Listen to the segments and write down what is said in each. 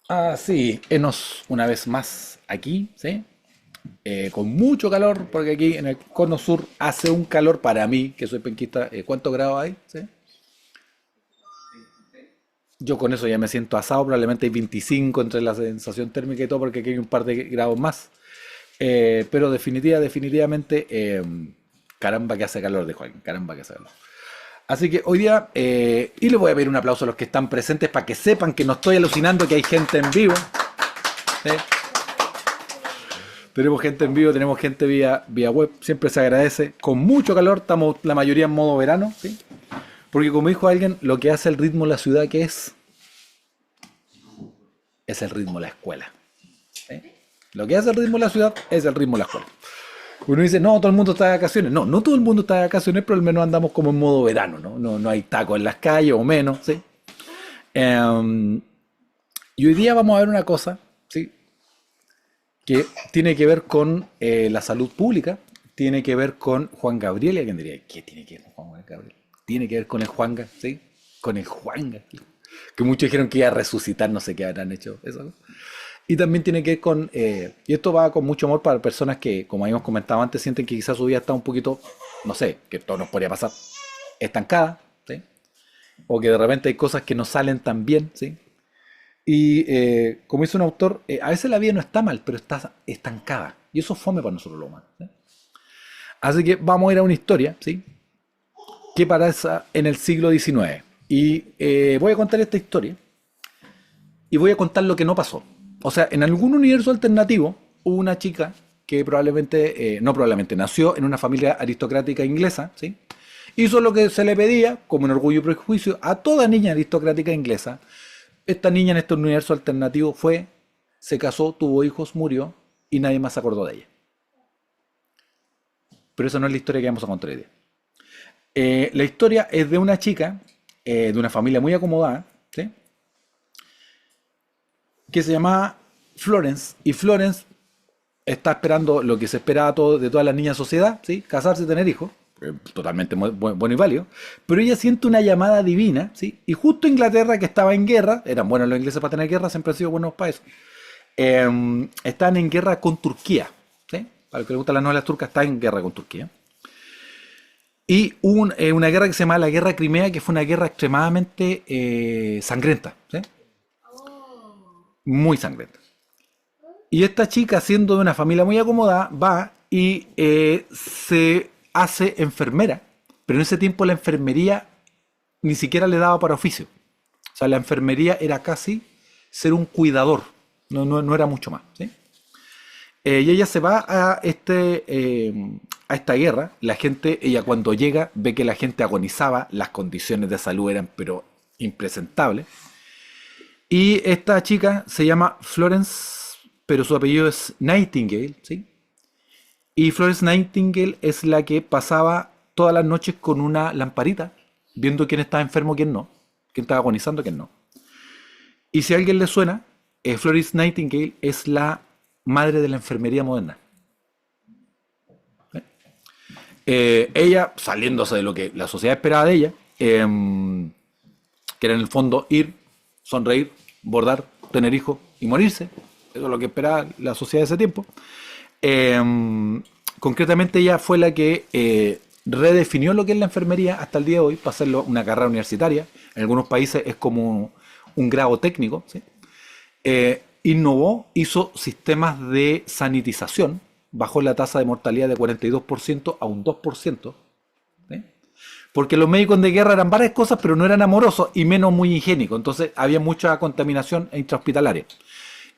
Ah, sí, enos una vez más aquí, ¿sí? Con mucho calor, porque aquí en el cono sur hace un calor para mí, que soy penquista. ¿Cuántos grados hay? ¿Sí? Yo con eso ya me siento asado, probablemente hay 25 entre la sensación térmica y todo, porque aquí hay un par de grados más. Pero definitivamente, caramba que hace calor, de Juan, caramba que hace calor. Así que hoy día, y le voy a pedir un aplauso a los que están presentes para que sepan que no estoy alucinando, que hay gente en vivo. ¿Sí? Tenemos gente en vivo, tenemos gente vía web, siempre se agradece. Con mucho calor, estamos la mayoría en modo verano, ¿sí? Porque como dijo alguien, lo que hace el ritmo de la ciudad, ¿qué es el ritmo de la escuela. ¿Sí? Lo que hace el ritmo de la ciudad es el ritmo de la escuela. Uno dice, no, todo el mundo está de vacaciones. No, no todo el mundo está de vacaciones, pero al menos andamos como en modo verano, ¿no? No hay tacos en las calles o menos, ¿sí? Eh, y hoy día vamos a ver una cosa, ¿sí? Que tiene que ver con la salud pública, tiene que ver con Juan Gabriel. Y alguien diría, ¿qué tiene que ver con Juan Gabriel? Tiene que ver con el Juanga, ¿sí? Con el Juanga. Que muchos dijeron que iba a resucitar, no sé qué habrán hecho eso, ¿no? Y también tiene que ver con, y esto va con mucho amor para personas que, como habíamos comentado antes, sienten que quizás su vida está un poquito, no sé, que todo nos podría pasar, estancada, ¿sí? O que de repente hay cosas que no salen tan bien, ¿sí? Y como dice un autor, a veces la vida no está mal, pero está estancada. Y eso es fome para nosotros los humanos, ¿sí? Así que vamos a ir a una historia, ¿sí? Que pasa en el siglo XIX. Y voy a contar esta historia y voy a contar lo que no pasó. O sea, en algún universo alternativo hubo una chica que probablemente, no probablemente, nació en una familia aristocrática inglesa, ¿sí? Hizo lo que se le pedía, como en Orgullo y Prejuicio, a toda niña aristocrática inglesa. Esta niña en este universo alternativo fue, se casó, tuvo hijos, murió y nadie más se acordó de ella. Pero esa no es la historia que vamos a contar hoy día. La historia es de una chica, de una familia muy acomodada, ¿sí? Que se llamaba Florence. Y Florence está esperando lo que se espera de todas las niñas de sociedad, ¿sí? Casarse y tener hijos. Totalmente bueno y válido. Pero ella siente una llamada divina, ¿sí? Y justo Inglaterra, que estaba en guerra, eran buenos los ingleses para tener guerra, siempre han sido buenos para eso. Están en guerra con Turquía, ¿sí? Para los que les gustan las novelas turcas, está en guerra con Turquía. Y hubo una guerra que se llama la Guerra de Crimea, que fue una guerra extremadamente sangrienta, ¿sí? Muy sangrienta. Y esta chica, siendo de una familia muy acomodada, va y se hace enfermera. Pero en ese tiempo la enfermería ni siquiera le daba para oficio. O sea, la enfermería era casi ser un cuidador. No era mucho más, ¿sí? Y ella se va a esta guerra. La gente, ella cuando llega, ve que la gente agonizaba, las condiciones de salud eran pero impresentables. Y esta chica se llama Florence, pero su apellido es Nightingale, ¿sí? Y Florence Nightingale es la que pasaba todas las noches con una lamparita, viendo quién estaba enfermo, quién no, quién estaba agonizando, quién no. Y si a alguien le suena, Florence Nightingale es la madre de la enfermería moderna. Ella, saliéndose de lo que la sociedad esperaba de ella, que era en el fondo ir, sonreír, bordar, tener hijos y morirse. Eso es lo que esperaba la sociedad de ese tiempo. Concretamente ella fue la que redefinió lo que es la enfermería hasta el día de hoy para hacerlo una carrera universitaria. En algunos países es como un grado técnico, ¿sí? Innovó, hizo sistemas de sanitización, bajó la tasa de mortalidad de 42% a un 2%, ¿sí? Porque los médicos de guerra eran varias cosas, pero no eran amorosos y menos muy higiénicos. Entonces había mucha contaminación intrahospitalaria.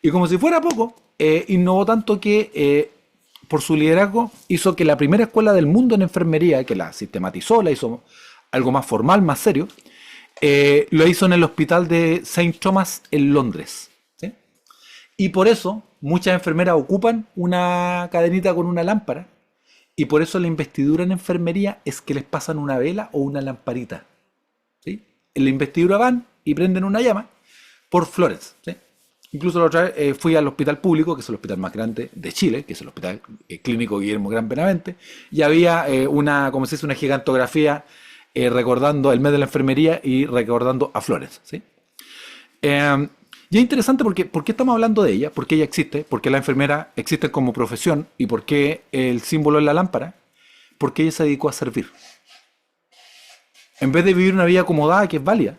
Y como si fuera poco, innovó tanto que por su liderazgo hizo que la primera escuela del mundo en enfermería, que la sistematizó, la hizo algo más formal, más serio, lo hizo en el hospital de Saint Thomas en Londres, ¿sí? Y por eso muchas enfermeras ocupan una cadenita con una lámpara. Y por eso la investidura en enfermería es que les pasan una vela o una lamparita, ¿sí? En la investidura van y prenden una llama por Florence, ¿sí? Incluso la otra vez fui al hospital público, que es el hospital más grande de Chile, que es el hospital clínico Guillermo Gran Benavente, y había como se dice, una gigantografía recordando el mes de la enfermería y recordando a Florence, ¿sí? Y es interesante porque, ¿por qué estamos hablando de ella? ¿Por qué ella existe? ¿Por qué la enfermera existe como profesión? ¿Y por qué el símbolo es la lámpara? Porque ella se dedicó a servir. En vez de vivir una vida acomodada, que es válida,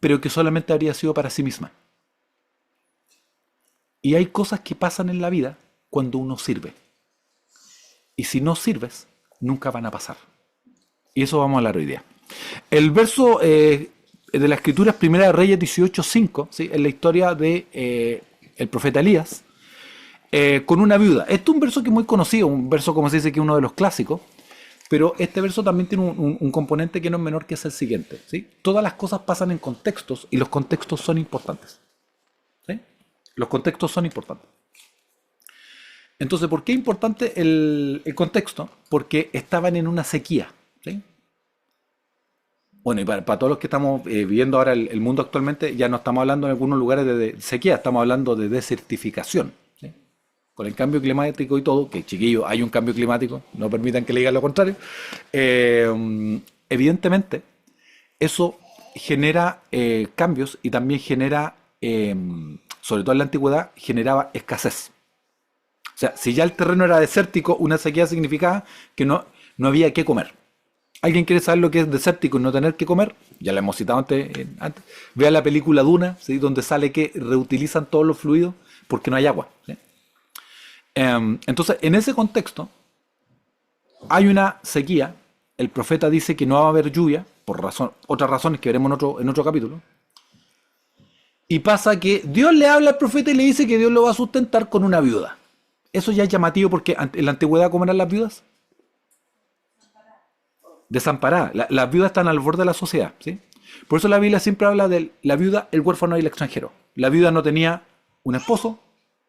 pero que solamente habría sido para sí misma. Y hay cosas que pasan en la vida cuando uno sirve. Y si no sirves, nunca van a pasar. Y eso vamos a hablar hoy día. El verso de la Escritura es Primera de Reyes 18:5, ¿sí? Es la historia de el profeta Elías con una viuda. Este es un verso que es muy conocido, un verso como se dice que es uno de los clásicos, pero este verso también tiene un componente que no es menor, que es el siguiente, ¿sí? Todas las cosas pasan en contextos y los contextos son importantes, ¿sí? Los contextos son importantes. Entonces, ¿por qué es importante el contexto? Porque estaban en una sequía, ¿sí? Bueno, y para todos los que estamos viviendo ahora el mundo actualmente, ya no estamos hablando en algunos lugares de sequía, estamos hablando de desertificación, ¿sí? Con el cambio climático y todo, que chiquillos, hay un cambio climático, no permitan que le digan lo contrario, evidentemente eso genera cambios y también genera, sobre todo en la antigüedad, generaba escasez. O sea, si ya el terreno era desértico, una sequía significaba que no había que comer. ¿Alguien quiere saber lo que es desértico y no tener que comer? Ya lo hemos citado antes. Vea la película Duna, ¿sí? Donde sale que reutilizan todos los fluidos porque no hay agua, ¿sí? Entonces, en ese contexto, hay una sequía. El profeta dice que no va a haber lluvia, por otras razones que veremos en otro capítulo. Y pasa que Dios le habla al profeta y le dice que Dios lo va a sustentar con una viuda. Eso ya es llamativo porque en la antigüedad, ¿cómo eran las viudas? Desamparadas. Las viudas están al borde de la sociedad, ¿sí? Por eso la Biblia siempre habla de la viuda, el huérfano y el extranjero. La viuda no tenía un esposo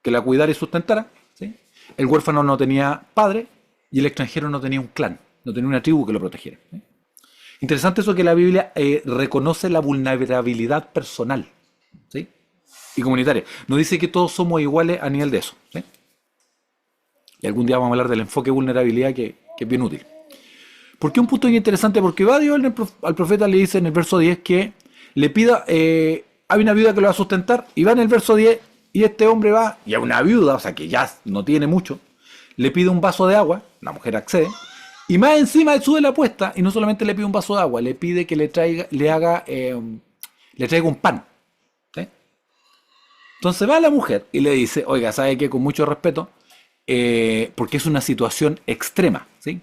que la cuidara y sustentara, ¿sí? El huérfano no tenía padre y el extranjero no tenía un clan, no tenía una tribu que lo protegiera, ¿sí? Interesante eso, que la Biblia reconoce la vulnerabilidad personal, ¿sí? Y comunitaria. No dice que todos somos iguales a nivel de eso, ¿sí? Y algún día vamos a hablar del enfoque de vulnerabilidad que es bien útil. ¿Por qué un punto interesante? Porque va Dios al profeta, le dice en el verso 10 que le pida, hay una viuda que lo va a sustentar, y va en el verso 10 y este hombre va, y a una viuda, o sea que ya no tiene mucho, le pide un vaso de agua, la mujer accede, y más encima sube la apuesta, y no solamente le pide un vaso de agua, le pide que le traiga un pan, ¿sí? Entonces va la mujer y le dice, oiga, ¿sabe qué? Con mucho respeto, porque es una situación extrema, ¿sí?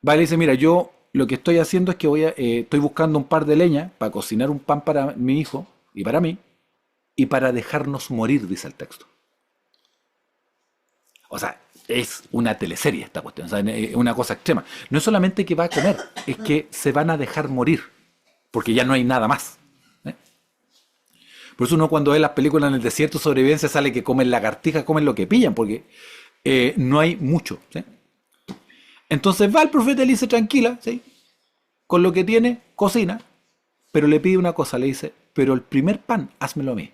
Va y le dice, mira, yo lo que estoy haciendo es que estoy buscando un par de leña para cocinar un pan para mi hijo y para mí, y para dejarnos morir, dice el texto. O sea, es una teleserie esta cuestión, o sea, es una cosa extrema. No es solamente que va a comer, es que se van a dejar morir, porque ya no hay nada más, ¿eh? Por eso uno, cuando ve las películas en el desierto de sobrevivencia, sale que comen lagartijas, comen lo que pillan, porque no hay mucho, ¿sí? Entonces va el profeta y le dice, tranquila, ¿sí? Con lo que tiene, cocina, pero le pide una cosa, le dice, pero el primer pan, házmelo a mí.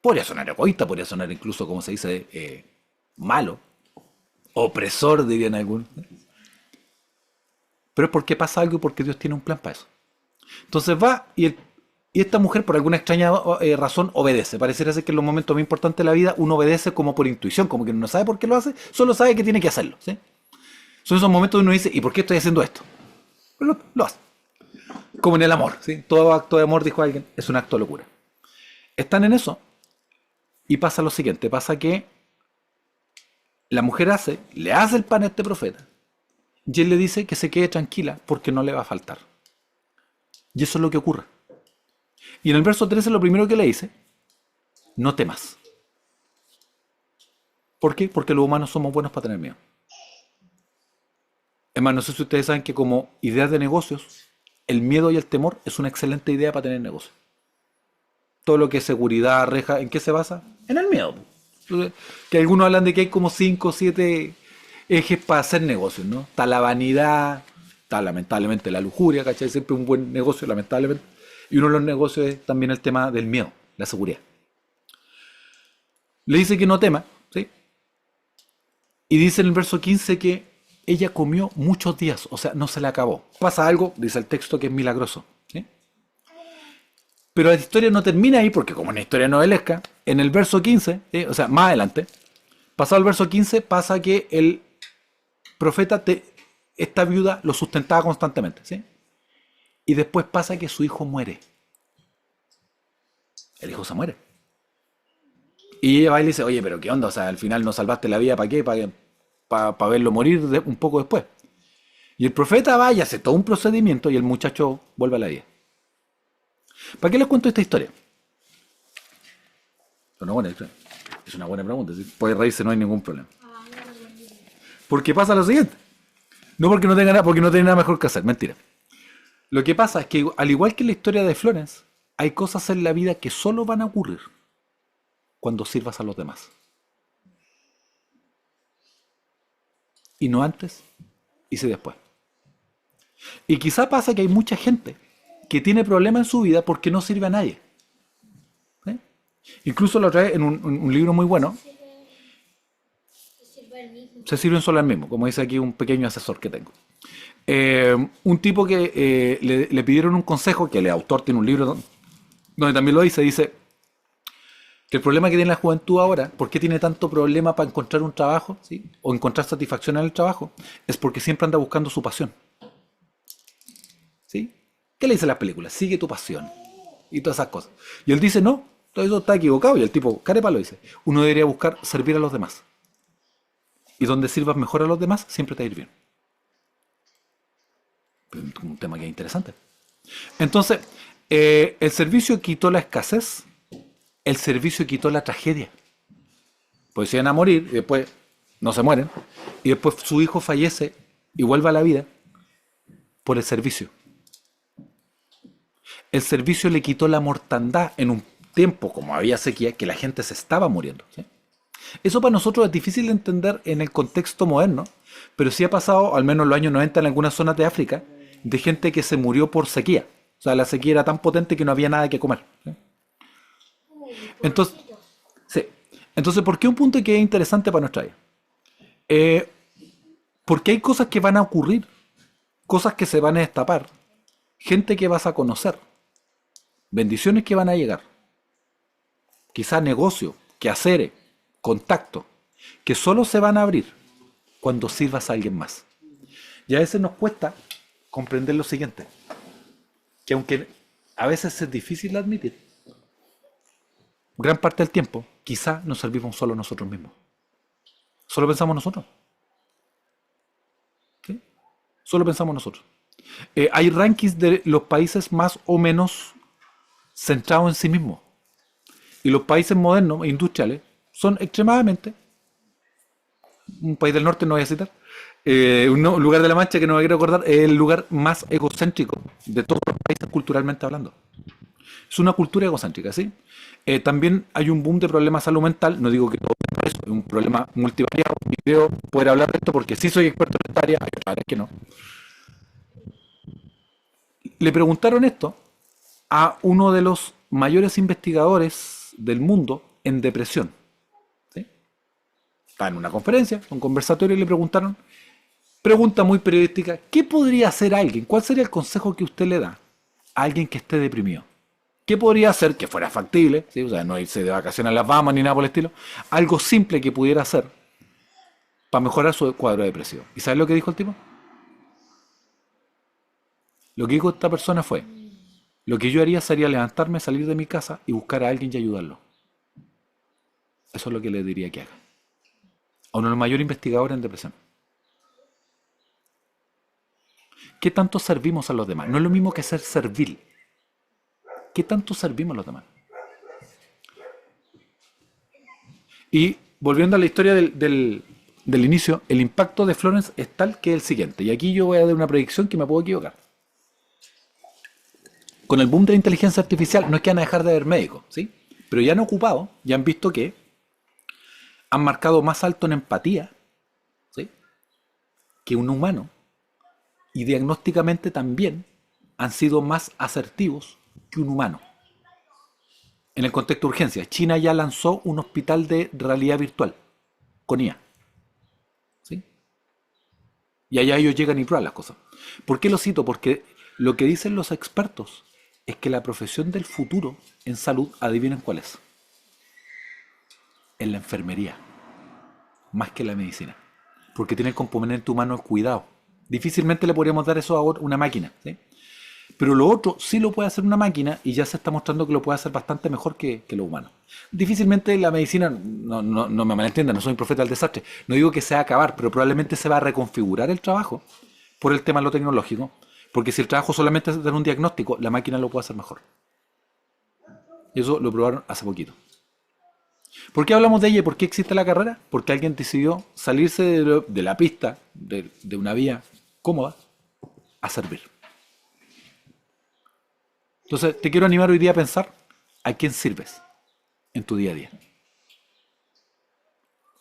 Podría sonar egoísta, podría sonar incluso, como se dice, malo, opresor, dirían algunos. Pero es porque pasa algo y porque Dios tiene un plan para eso. Entonces va y esta mujer, por alguna extraña razón, obedece. Pareciera ser que en los momentos más importantes de la vida uno obedece como por intuición, como que no sabe por qué lo hace, solo sabe que tiene que hacerlo, ¿sí? Son esos momentos donde uno dice, ¿y por qué estoy haciendo esto? Pero lo hace. Como en el amor, ¿sí? Todo acto de amor, dijo alguien, es un acto de locura. Están en eso y pasa lo siguiente, pasa que la mujer le hace el pan a este profeta y él le dice que se quede tranquila porque no le va a faltar. Y eso es lo que ocurre. Y en el verso 13 lo primero que le dice, no temas. ¿Por qué? Porque los humanos somos buenos para tener miedo. Hermano, no sé si ustedes saben que como ideas de negocios, el miedo y el temor es una excelente idea para tener negocios. Todo lo que es seguridad, reja, ¿en qué se basa? En el miedo. Que algunos hablan de que hay como 5 o 7 ejes para hacer negocios, ¿no? Está la vanidad, está lamentablemente la lujuria, ¿cachai? Siempre un buen negocio, lamentablemente. Y uno de los negocios es también el tema del miedo, la seguridad. Le dice que no tema, ¿sí? Y dice en el verso 15 que ella comió muchos días, o sea, no se le acabó. Pasa algo, dice el texto, que es milagroso, ¿sí? Pero la historia no termina ahí, porque como una historia novelesca, en el verso 15, o sea, más adelante, pasado el verso 15, pasa que el profeta, esta viuda lo sustentaba constantemente, ¿sí? Y después pasa que su hijo muere. El hijo se muere. Y ella va y le dice, oye, pero ¿qué onda? O sea, al final no salvaste la vida, ¿para qué? ¿Para verlo morir un poco después? Y el profeta va y hace todo un procedimiento y el muchacho vuelve a la vida. ¿Para qué les cuento esta historia? Es una buena pregunta. ¿Sí? Puede reírse, no hay ningún problema. Porque pasa lo siguiente. No porque no tenga nada, porque no tiene nada mejor que hacer. Mentira. Lo que pasa es que, al igual que en la historia de Florence, hay cosas en la vida que solo van a ocurrir cuando sirvas a los demás. Y no antes, y sí después. Y quizá pasa que hay mucha gente que tiene problemas en su vida porque no sirve a nadie. ¿Sí? Incluso la otra vez en un libro muy bueno, se sirven solo al mismo, como dice aquí un pequeño asesor que tengo. Un tipo que le pidieron un consejo, que el autor tiene un libro donde también lo dice que el problema que tiene la juventud ahora, ¿por qué tiene tanto problema para encontrar un trabajo, ¿sí? O encontrar satisfacción en el trabajo? Es porque siempre anda buscando su pasión. ¿Sí? ¿Qué le dice las películas? Sigue tu pasión. Y todas esas cosas. Y él dice, no, todo eso está equivocado. Y el tipo, carepalo, dice, uno debería buscar servir a los demás. Y donde sirvas mejor a los demás, siempre te va a ir bien. Un tema que es interesante. Entonces, el servicio quitó la escasez, el servicio quitó la tragedia. Pues se iban a morir y después no se mueren. Y después su hijo fallece y vuelve a la vida por el servicio. El servicio le quitó la mortandad en un tiempo, como había sequía, que la gente se estaba muriendo. ¿Sí? Eso para nosotros es difícil de entender en el contexto moderno, pero sí ha pasado, al menos en los años 90 en algunas zonas de África, de gente que se murió por sequía. O sea, la sequía era tan potente que no había nada que comer. ¿Sí? Entonces, sí. Entonces, ¿por qué un punto que es interesante para nuestra vida? Porque hay cosas que van a ocurrir, cosas que se van a destapar, gente que vas a conocer, bendiciones que van a llegar, quizás negocios, quehaceres, contactos, que solo se van a abrir cuando sirvas a alguien más. Y a veces nos cuesta comprender lo siguiente, que aunque a veces es difícil de admitir, gran parte del tiempo quizá nos servimos solo nosotros mismos. Solo pensamos nosotros. ¿Sí? Solo pensamos nosotros. Hay rankings de los países más o menos centrados en sí mismos. Y los países modernos e industriales son extremadamente, un país del norte no voy a citar, un lugar de la Mancha que no me quiero acordar, es el lugar más egocéntrico de todos los países culturalmente hablando. Es una cultura egocéntrica, ¿sí? También hay un boom de problemas de salud mental, no digo que todo es eso, es un problema multivariado, y creo poder hablar de esto porque sí soy experto en esta área, hay otras áreas que no. Le preguntaron esto a uno de los mayores investigadores del mundo en depresión. ¿Sí? Estaba en una conferencia, un conversatorio y le preguntaron, pregunta muy periodística, ¿qué podría hacer alguien? ¿Cuál sería el consejo que usted le da a alguien que esté deprimido? ¿Qué podría hacer que fuera factible? ¿Sí? O sea, no irse de vacaciones a las Bahamas ni nada por el estilo. Algo simple que pudiera hacer para mejorar su cuadro depresivo. ¿Y sabes lo que dijo el tipo? Lo que dijo esta persona fue, lo que yo haría sería levantarme, salir de mi casa y buscar a alguien y ayudarlo. Eso es lo que le diría que haga. A uno de los mayores investigadores en depresión. ¿Qué tanto servimos a los demás? No es lo mismo que ser servil. ¿Qué tanto servimos a los demás? Y volviendo a la historia del inicio, el impacto de Florence es tal que es el siguiente. Y aquí yo voy a dar una predicción que me puedo equivocar. Con el boom de la inteligencia artificial no es que van a dejar de haber médicos, ¿sí? Pero ya han ocupado, ya han visto que han marcado más alto en empatía, ¿sí? Que un humano. Y diagnósticamente también han sido más asertivos que un humano. En el contexto de urgencia, China ya lanzó un hospital de realidad virtual con IA. ¿Sí? Y allá ellos llegan y prueban las cosas. ¿Por qué lo cito? Porque lo que dicen los expertos es que la profesión del futuro en salud, adivinen cuál es. En la enfermería, más que la medicina. Porque tiene el componente humano de cuidado. Difícilmente le podríamos dar eso a una máquina, ¿sí? Pero lo otro sí lo puede hacer una máquina y ya se está mostrando que lo puede hacer bastante mejor que lo humano. Difícilmente la medicina, no me malentiendan, no soy un profeta del desastre, no digo que se va a acabar, pero probablemente se va a reconfigurar el trabajo por el tema de lo tecnológico, porque si el trabajo solamente es dar un diagnóstico, la máquina lo puede hacer mejor. Y eso lo probaron hace poquito. ¿Por qué hablamos de ella y por qué existe la carrera? Porque alguien decidió salirse de la pista, de una vía cómoda, a servir. Entonces, te quiero animar hoy día a pensar a quién sirves en tu día a día.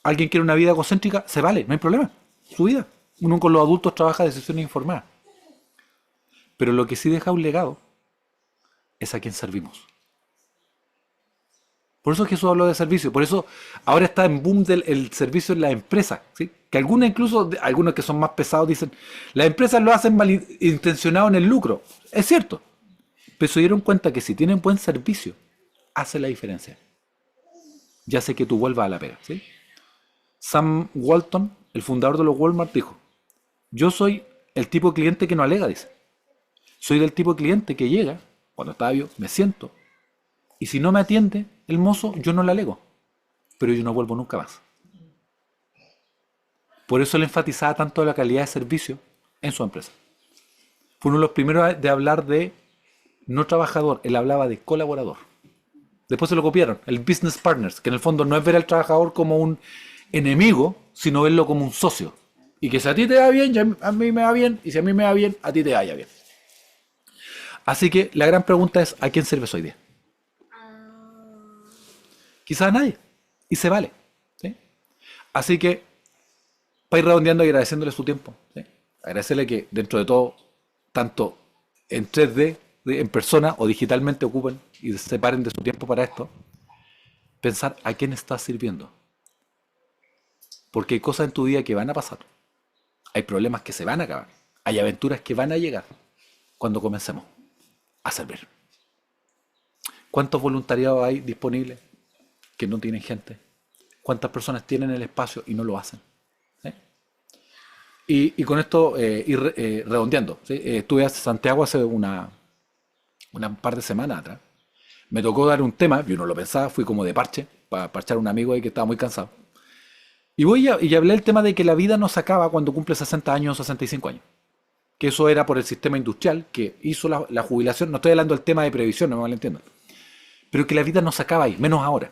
¿Alguien quiere una vida egocéntrica? Se vale, no hay problema. Su vida. Uno con los adultos trabaja decisiones informadas. Pero lo que sí deja un legado es a quién servimos. Por eso Jesús habló de servicio. Por eso ahora está en boom el servicio en las empresas, ¿sí? Que algunos, incluso algunos que son más pesados, dicen, las empresas lo hacen malintencionado en el lucro. Es cierto. Pero se dieron cuenta que si tienen buen servicio, hace la diferencia. Ya sé que tú vuelvas a la pega, ¿sí? Sam Walton, el fundador de los Walmart, dijo, yo soy el tipo de cliente que no alega, dice. Soy del tipo de cliente que llega, cuando está yo, me siento, y si no me atiende el mozo, yo no le alego, pero yo no vuelvo nunca más. Por eso él enfatizaba tanto la calidad de servicio en su empresa. Fue uno de los primeros de hablar de no trabajador, él hablaba de colaborador. Después se lo copiaron, el business partners, que en el fondo no es ver al trabajador como un enemigo, sino verlo como un socio. Y que si a ti te va bien, a mí me va bien, y si a mí me va bien, a ti te vaya bien. Así que la gran pregunta es, ¿a quién sirves hoy día? Quizás a nadie, y se vale, ¿sí? Así que, para ir redondeando y agradeciéndole su tiempo, ¿sí? Agradecerle que dentro de todo, tanto en 3D, en persona o digitalmente ocupen y se separen de su tiempo para esto, pensar a quién estás sirviendo. Porque hay cosas en tu vida que van a pasar, hay problemas que se van a acabar, hay aventuras que van a llegar cuando comencemos a servir. ¿Cuántos voluntariados hay disponibles que no tienen gente? ¿Cuántas personas tienen el espacio y no lo hacen? ¿Sí? Y con esto ir redondeando, ¿sí? Estuve en Santiago hace una par de semanas atrás. Me tocó dar un tema, yo no lo pensaba, fui como de parche, para parchar a un amigo ahí que estaba muy cansado. Y hablé del tema de que la vida no se acaba cuando cumple 60 años o 65 años. Que eso era por el sistema industrial que hizo la jubilación. No estoy hablando del tema de previsión, no me malentiendan. Pero que la vida no se acaba ahí, menos ahora.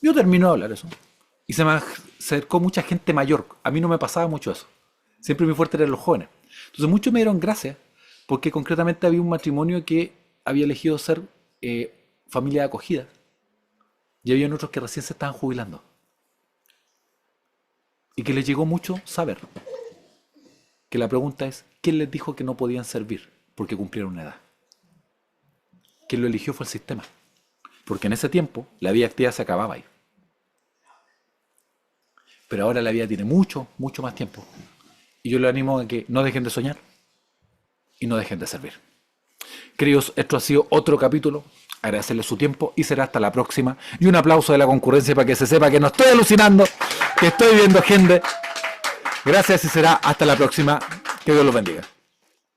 Yo termino de hablar eso. Y se me acercó mucha gente mayor. A mí no me pasaba mucho eso. Siempre mi fuerte eran los jóvenes. Entonces muchos me dieron gracias porque concretamente había un matrimonio que había elegido ser familia de acogida. Y había otros que recién se estaban jubilando. Y que les llegó mucho saber que la pregunta es, ¿quién les dijo que no podían servir porque cumplieron una edad? Quien lo eligió fue el sistema. Porque en ese tiempo la vida activa se acababa ahí. Pero ahora la vida tiene mucho, mucho más tiempo. Y yo les animo a que no dejen de soñar y no dejen de servir. Queridos, esto ha sido otro capítulo. Agradecerles su tiempo y será hasta la próxima. Y un aplauso de la concurrencia para que se sepa que no estoy alucinando, que estoy viendo gente. Gracias y será hasta la próxima. Que Dios los bendiga.